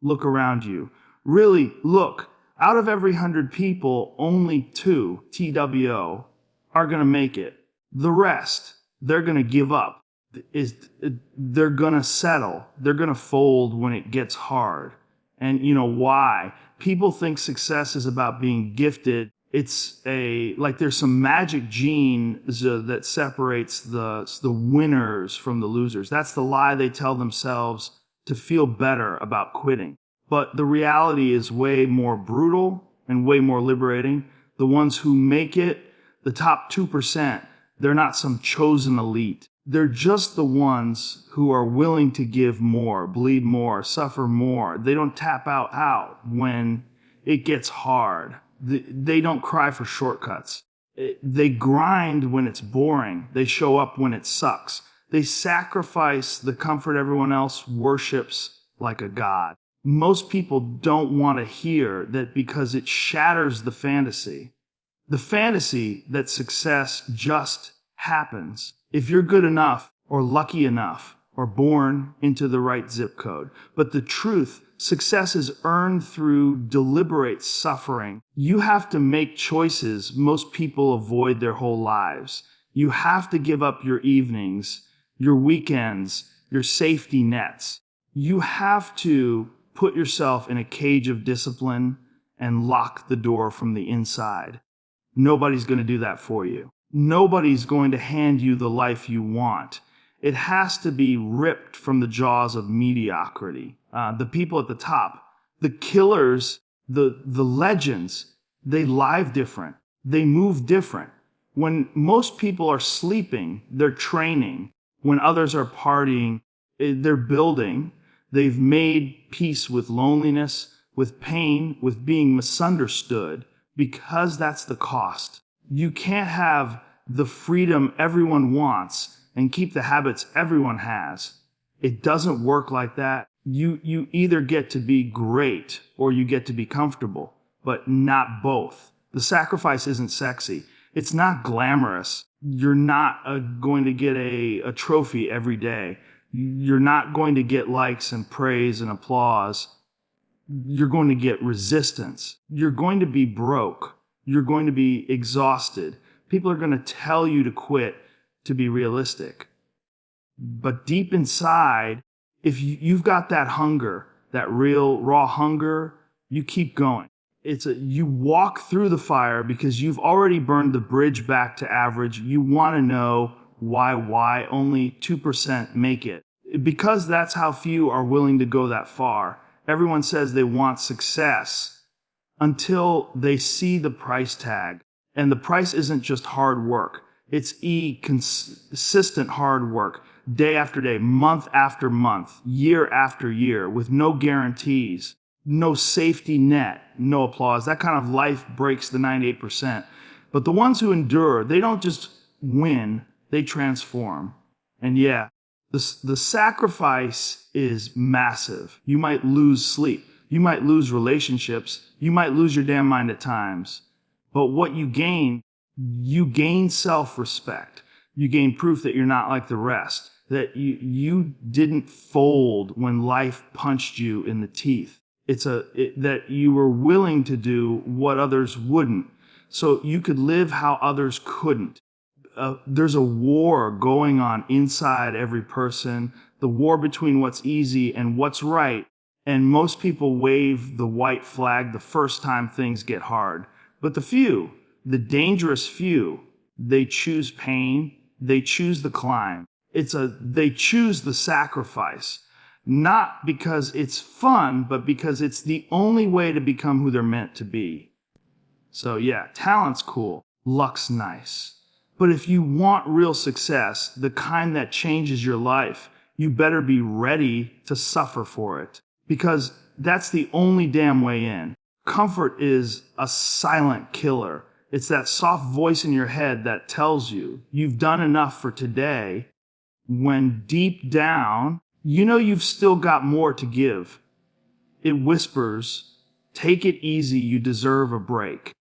Look around you. Really look. Out of every 100 people, only 2, TWO, are going to make it. The rest, they're going to give up. They're going to settle. They're going to fold when it gets hard. And you know why? People think success is about being gifted. It's like there's some magic gene that separates the winners from the losers. That's the lie they tell themselves to feel better about quitting. But the reality is way more brutal and way more liberating. The ones who make it, the top 2%, they're not some chosen elite. They're just the ones who are willing to give more, bleed more, suffer more. They don't tap out when it gets hard. They don't cry for shortcuts. They grind when it's boring. They show up when it sucks. They sacrifice the comfort everyone else worships like a god. Most people don't want to hear that because it shatters the fantasy. The fantasy that success just happens if you're good enough or lucky enough or born into the right zip code. But the truth, success is earned through deliberate suffering. You have to make choices most people avoid their whole lives. You have to give up your evenings, your weekends, your safety nets. You have to put yourself in a cage of discipline and lock the door from the inside. Nobody's going to do that for you. Nobody's going to hand you the life you want. It has to be ripped from the jaws of mediocrity. The people at the top, the killers, the legends, they live different. They move different. When most people are sleeping, they're training. When others are partying, they're building. They've made peace with loneliness, with pain, with being misunderstood, because that's the cost. You can't have the freedom everyone wants and keep the habits everyone has. It doesn't work like that. You either get to be great or you get to be comfortable, but not both. The sacrifice isn't sexy. It's not glamorous. You're not going to get a trophy every day. You're not going to get likes and praise and applause. You're going to get resistance. You're going to be broke. You're going to be exhausted. People are going to tell you to quit to be realistic. But deep inside, if you've got that hunger, that real raw hunger, you keep going. You walk through the fire because you've already burned the bridge back to average. You want to know why only 2% make it. Because that's how few are willing to go that far. Everyone says they want success until they see the price tag. And the price isn't just hard work. It's consistent hard work, day after day, month after month, year after year, with no guarantees, no safety net, no applause. That kind of life breaks the 98%. But the ones who endure, they don't just win, they transform. And yeah, the sacrifice is massive. You might lose sleep. You might lose relationships. You might lose your damn mind at times. But what you gain self-respect. You gain proof that you're not like the rest, that you didn't fold when life punched you in the teeth. That you were willing to do what others wouldn't, so you could live how others couldn't. There's a war going on inside every person, the war between what's easy and what's right. And most people wave the white flag the first time things get hard. But the few, the dangerous few, they choose pain, they choose the climb. They choose the sacrifice, not because it's fun, but because it's the only way to become who they're meant to be. So yeah, talent's cool, luck's nice. But if you want real success, the kind that changes your life, you better be ready to suffer for it. Because that's the only damn way in. Comfort is a silent killer. It's that soft voice in your head that tells you you've done enough for today, when deep down, you know you've still got more to give. It whispers, take it easy, you deserve a break,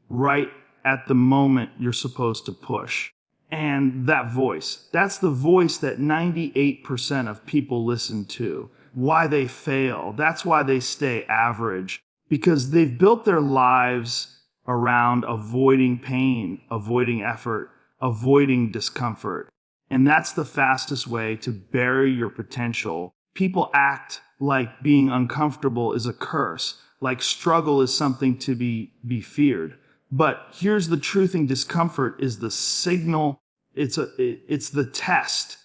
right at the moment you're supposed to push. And that voice, that's the voice that 98% of people listen to. why they fail. That's why they stay average, because they've built their lives around avoiding pain, avoiding effort, avoiding discomfort. And that's the fastest way to bury your potential. People act like being uncomfortable is a curse, like struggle is something to be feared. But here's the truth: in discomfort is the signal. It's the test.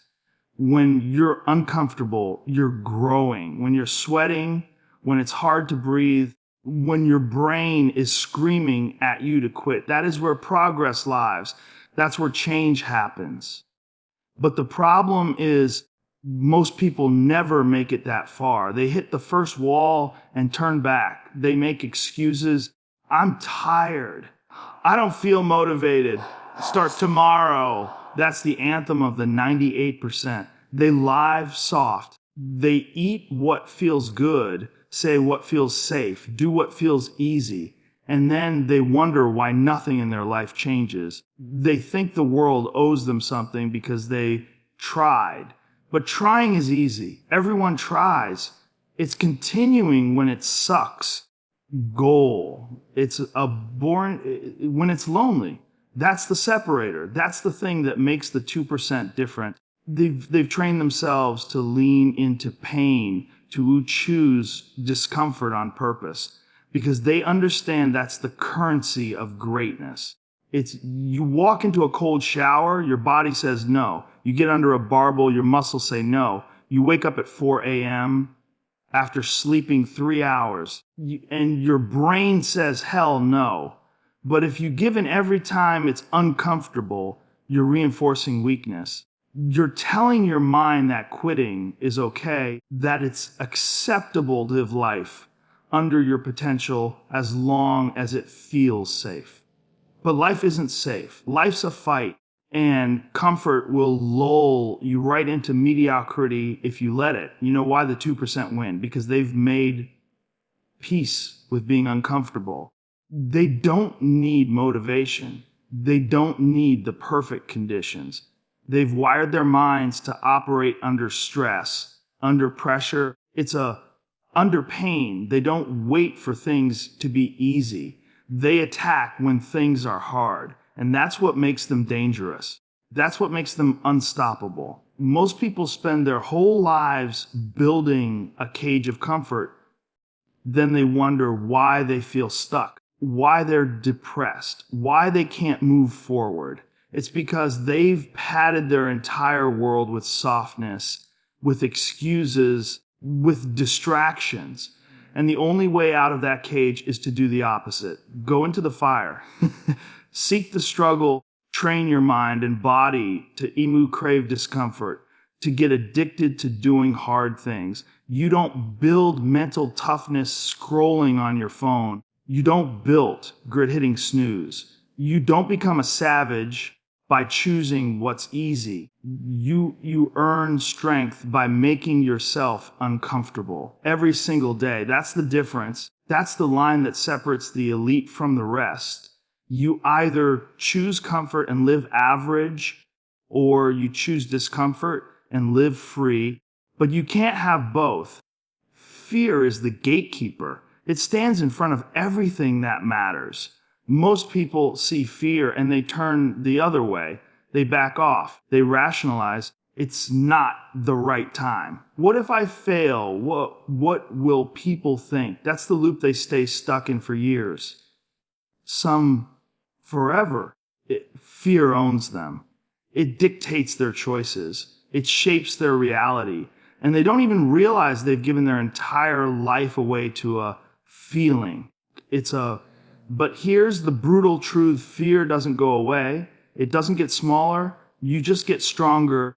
When you're uncomfortable, you're growing. When you're sweating, when it's hard to breathe, when your brain is screaming at you to quit, that is where progress lies. That's where change happens. But the problem is, most people never make it that far. They hit the first wall and turn back. They make excuses. I'm tired. I don't feel motivated. Start tomorrow. That's the anthem of the 98%. They live soft. They eat what feels good, say what feels safe, do what feels easy, and then they wonder why nothing in their life changes. They think the world owes them something because they tried. But trying is easy. Everyone tries. It's continuing when it sucks. Goal. It's a boring, when it's lonely. That's the separator. That's the thing that makes the 2% different. They've trained themselves to lean into pain, to choose discomfort on purpose, because they understand that's the currency of greatness. It's, you walk into a cold shower, your body says no. You get under a barbell, your muscles say no. You wake up at 4 a.m. after sleeping 3 hours, and your brain says hell no. But if you give in every time it's uncomfortable, you're reinforcing weakness. You're telling your mind that quitting is okay, that it's acceptable to live life under your potential as long as it feels safe. But life isn't safe. Life's a fight, and comfort will lull you right into mediocrity if you let it. You know why the 2% win? Because they've made peace with being uncomfortable. They don't need motivation. They don't need the perfect conditions. They've wired their minds to operate under stress, under pressure. Under pain. They don't wait for things to be easy. They attack when things are hard. And that's what makes them dangerous. That's what makes them unstoppable. Most people spend their whole lives building a cage of comfort. Then they wonder why they feel stuck, why they're depressed, why they can't move forward. It's because they've padded their entire world with softness, with excuses, with distractions. And the only way out of that cage is to do the opposite. Go into the fire. Seek the struggle, train your mind and body to crave discomfort, to get addicted to doing hard things. You don't build mental toughness scrolling on your phone. You don't build grit hitting snooze. You don't become a savage by choosing what's easy. You earn strength by making yourself uncomfortable every single day. That's the difference. That's the line that separates the elite from the rest. You either choose comfort and live average, or you choose discomfort and live free. But you can't have both. Fear is the gatekeeper. It stands in front of everything that matters. Most people see fear and they turn the other way. They back off. They rationalize. It's not the right time. What if I fail? What will people think? That's the loop they stay stuck in for years. Some forever. Fear owns them. It dictates their choices. It shapes their reality. And they don't even realize they've given their entire life away to a feeling. But here's the brutal truth. Fear doesn't go away. It doesn't get smaller. You just get stronger.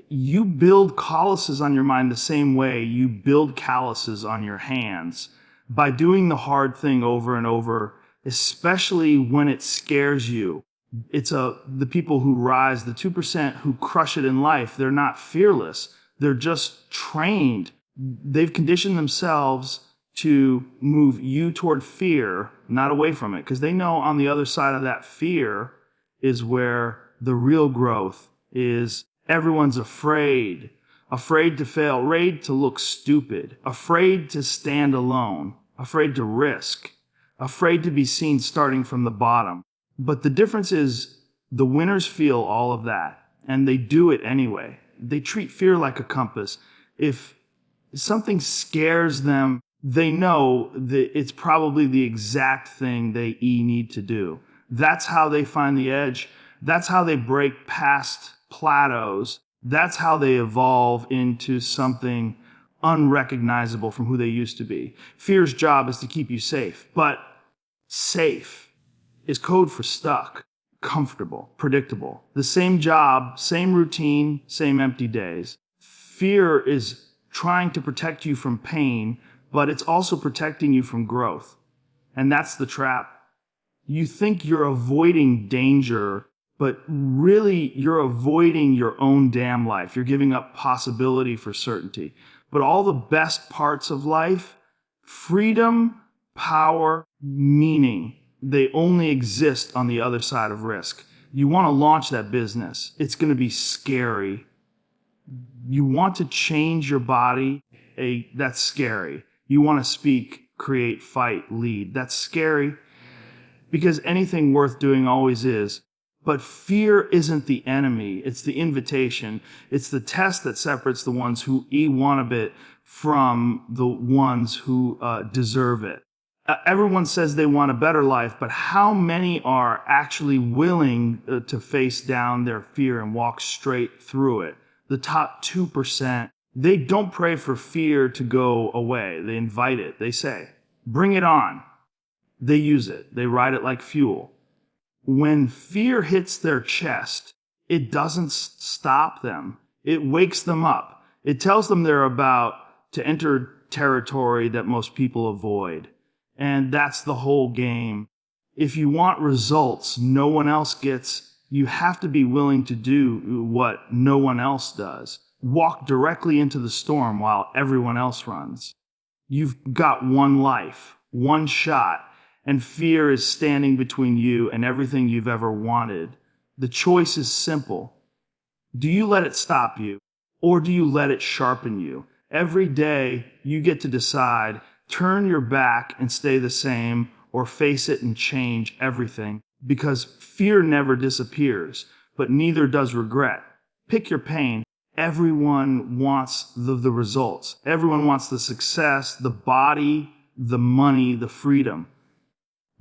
You build calluses on your mind the same way you build calluses on your hands, by doing the hard thing over and over, especially when it scares you. The people who rise, the 2% who crush it in life, they're not fearless. They're just trained. They've conditioned themselves to move you toward fear, not away from it, because they know on the other side of that fear is where the real growth is. Everyone's afraid afraid to fail, afraid to look stupid, afraid to stand alone, afraid to risk, afraid to be seen starting from the bottom. But the difference is the winners feel all of that, and they do it anyway. They treat fear like a compass. If something scares them, they know that it's probably the exact thing they need to do. That's how they find the edge. That's how they break past plateaus. That's how they evolve into something unrecognizable from who they used to be. Fear's job is to keep you safe, but safe is code for stuck, comfortable, predictable. The same job, same routine, same empty days. Fear is trying to protect you from pain, but it's also protecting you from growth. And that's the trap. You think you're avoiding danger, but really you're avoiding your own damn life. You're giving up possibility for certainty. But all the best parts of life, freedom, power, meaning, they only exist on the other side of risk. You want to launch that business. It's going to be scary. You want to change your body. That's scary. You want to speak, create, fight, lead. That's scary because anything worth doing always is. But fear isn't the enemy. It's the invitation. It's the test that separates the ones who want a bit from the ones who deserve it. Everyone says they want a better life, but how many are actually willing to face down their fear and walk straight through it? The top 2%, they don't pray for fear to go away. They invite it. They say, bring it on. They use it. They ride it like fuel. When fear hits their chest, it doesn't stop them. It wakes them up. It tells them they're about to enter territory that most people avoid. And that's the whole game. If you want results no one else gets, you have to be willing to do what no one else does. Walk directly into the storm while everyone else runs. You've got one life, one shot, and fear is standing between you and everything you've ever wanted. The choice is simple. Do you let it stop you, or do you let it sharpen you? Every day, you get to decide, turn your back and stay the same, or face it and change everything, because fear never disappears, but neither does regret. Pick your pain. Everyone wants the results. Everyone wants the success, the body, the money, the freedom.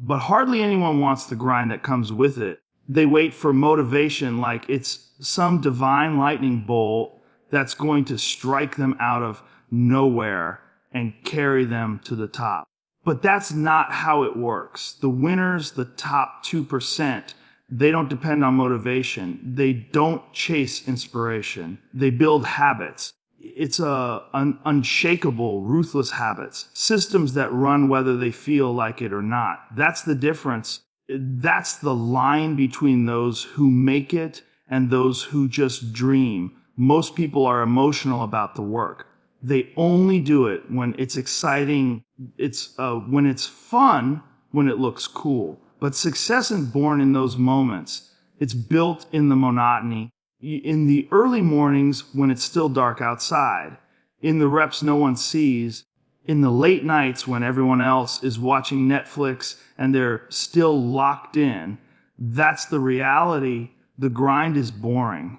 But hardly anyone wants the grind that comes with it. They wait for motivation like it's some divine lightning bolt that's going to strike them out of nowhere and carry them to the top. But that's not how it works. The winners, the top 2%, they don't depend on motivation. They don't chase inspiration. They build habits. It's unshakable, ruthless habits, systems that run whether they feel like it or not. That's the difference. That's the line between those who make it and those who just dream. Most people are emotional about the work. They only do it when it's exciting, when it's fun, when it looks cool. But success isn't born in those moments. It's built in the monotony. In the early mornings when it's still dark outside, in the reps no one sees, in the late nights when everyone else is watching Netflix and they're still locked in, that's the reality. The grind is boring.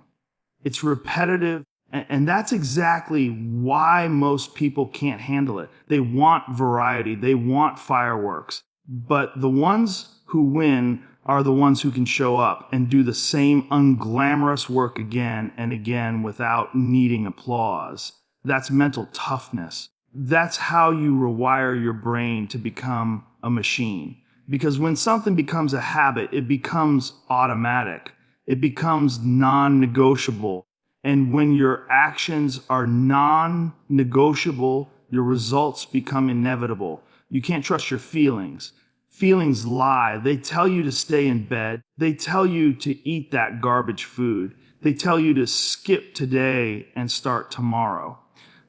It's repetitive, and that's exactly why most people can't handle it. They want variety. They want fireworks. But the ones who win are the ones who can show up and do the same unglamorous work again and again without needing applause. That's mental toughness. That's how you rewire your brain to become a machine. Because when something becomes a habit, it becomes automatic. It becomes non-negotiable. And when your actions are non-negotiable, your results become inevitable. You can't trust your feelings. Feelings lie. They tell you to stay in bed. They tell you to eat that garbage food. They tell you to skip today and start tomorrow.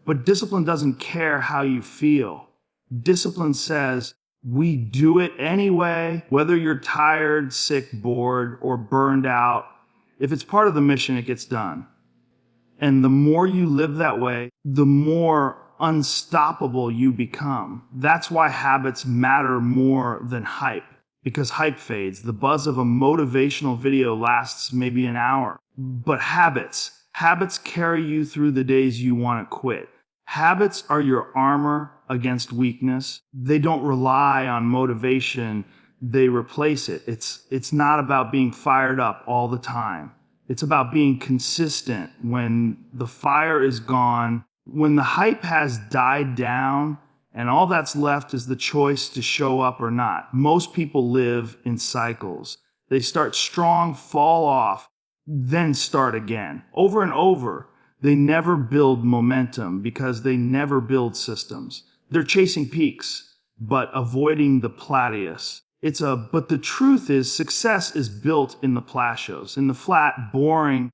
But discipline doesn't care how you feel. Discipline says, we do it anyway, whether you're tired, sick, bored, or burned out. If it's part of the mission, it gets done. And the more you live that way, the more unstoppable you become. That's why habits matter more than hype, because hype fades. The buzz of a motivational video lasts maybe an hour. But habits carry you through the days you want to quit. Habits are your armor against weakness. They don't rely on motivation, they replace it. It's not about being fired up all the time. It's about being consistent when the fire is gone, when the hype has died down, and all that's left is the choice to show up or not. Most people live in cycles. They start strong, fall off, then start again. Over and over, they never build momentum because they never build systems. They're chasing peaks, but avoiding the plateaus. But the truth is, success is built in the plateaus, in the flat, boring,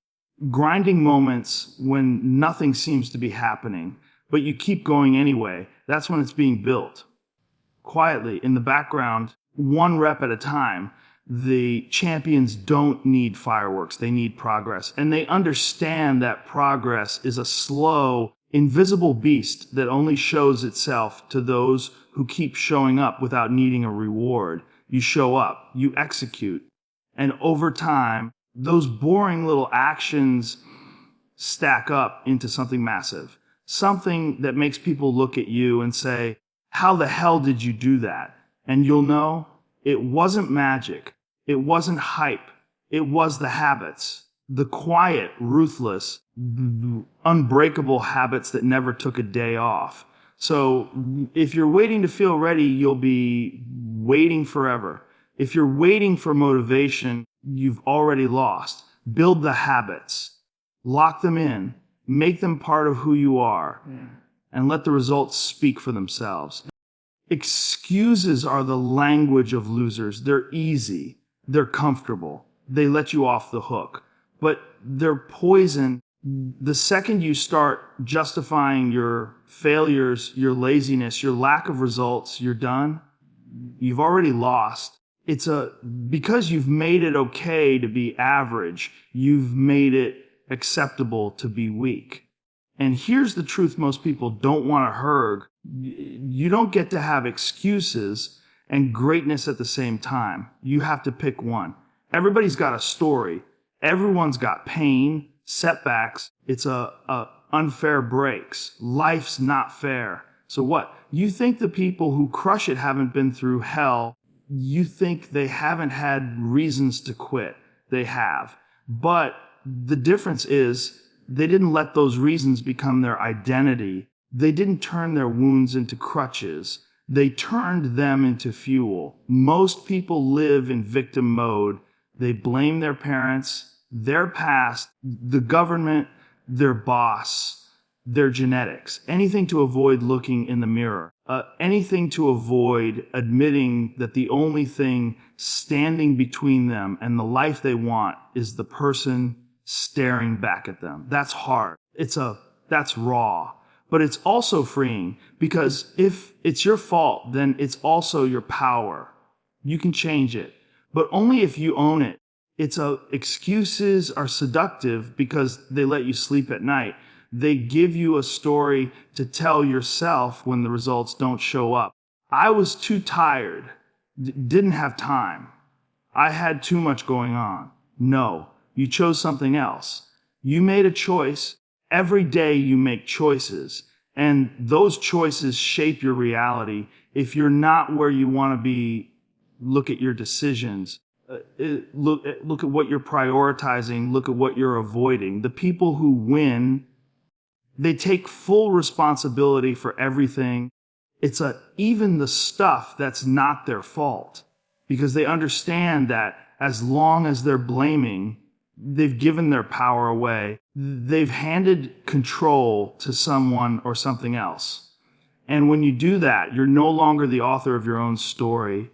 grinding moments when nothing seems to be happening, but you keep going anyway. That's when it's being built. Quietly, in the background, one rep at a time. The champions don't need fireworks, they need progress. And they understand that progress is a slow, invisible beast that only shows itself to those who keep showing up without needing a reward. You show up, you execute, and over time, those boring little actions stack up into something massive. Something that makes people look at you and say, how the hell did you do that? And you'll know it wasn't magic. It wasn't hype. It was the habits. The quiet, ruthless, unbreakable habits that never took a day off. So if you're waiting to feel ready, you'll be waiting forever. If you're waiting for motivation, you've already lost. Build the habits. Lock them in. Make them part of who you are. And let the results speak for themselves. Excuses are the language of losers. They're easy. They're comfortable. They let you off the hook. But they're poison. The second you start justifying your failures, your laziness, your lack of results, you're done. You've already lost. Because you've made it okay to be average, you've made it acceptable to be weak. And here's the truth most people don't want to hear. You don't get to have excuses and greatness at the same time. You have to pick one. Everybody's got a story. Everyone's got pain, setbacks. It's unfair breaks. Life's not fair. So what? You think the people who crush it haven't been through hell. You think they haven't had reasons to quit. They have. But the difference is they didn't let those reasons become their identity. They didn't turn their wounds into crutches. They turned them into fuel. Most people live in victim mode. They blame their parents, their past, the government, their boss, their genetics. Anything to avoid looking in the mirror. Anything to avoid admitting that the only thing standing between them and the life they want is the person staring back at them. That's hard. That's raw. But it's also freeing, because if it's your fault, then it's also your power. You can change it, but only if you own it. Excuses are seductive because they let you sleep at night. They give you a story to tell yourself when the results don't show up. I was too tired, didn't have time. I had too much going on. No, you chose something else. You made a choice. Every day you make choices, and those choices shape your reality. If you're not where you want to be, look at your decisions. Look at what you're prioritizing. Look at what you're avoiding. The people who win, they take full responsibility for everything. Even the stuff that's not their fault, because they understand that as long as they're blaming, they've given their power away. They've handed control to someone or something else. And when you do that, you're no longer the author of your own story.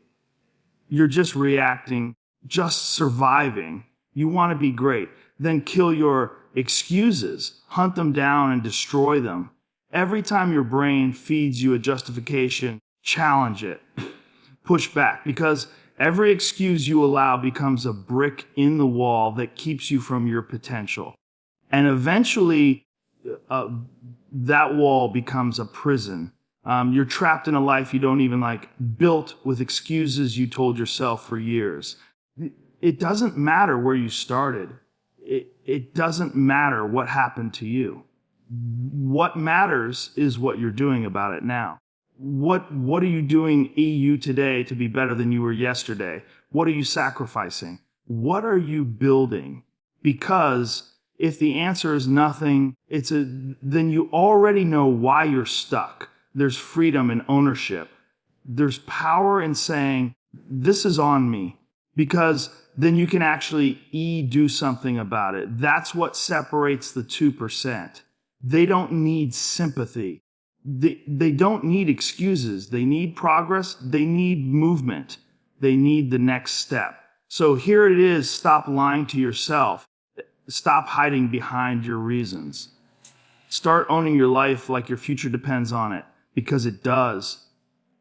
You're just reacting, just surviving. You want to be great. Then kill your excuses, hunt them down and destroy them. Every time your brain feeds you a justification, challenge it. Push back, because every excuse you allow becomes a brick in the wall that keeps you from your potential. And eventually, that wall becomes a prison. You're trapped in a life you don't even like, built with excuses you told yourself for years. It doesn't matter where you started. It doesn't matter what happened to you. What matters is what you're doing about it now. What are you doing EU today to be better than you were yesterday? What are you sacrificing? What are you building? Because if the answer is nothing, then you already know why you're stuck. There's freedom and ownership. There's power in saying, this is on me, because then you can actually do something about it. That's what separates the 2%. They don't need sympathy. They don't need excuses. They need progress. They need movement. They need the next step. So here it is. Stop lying to yourself. Stop hiding behind your reasons. Start owning your life like your future depends on it, because it does.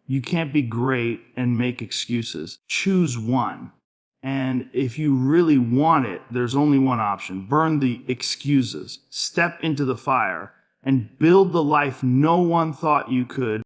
You can't be great and make excuses. Choose one. And if you really want it, there's only one option. Burn the excuses. Step into the fire and build the life no one thought you could.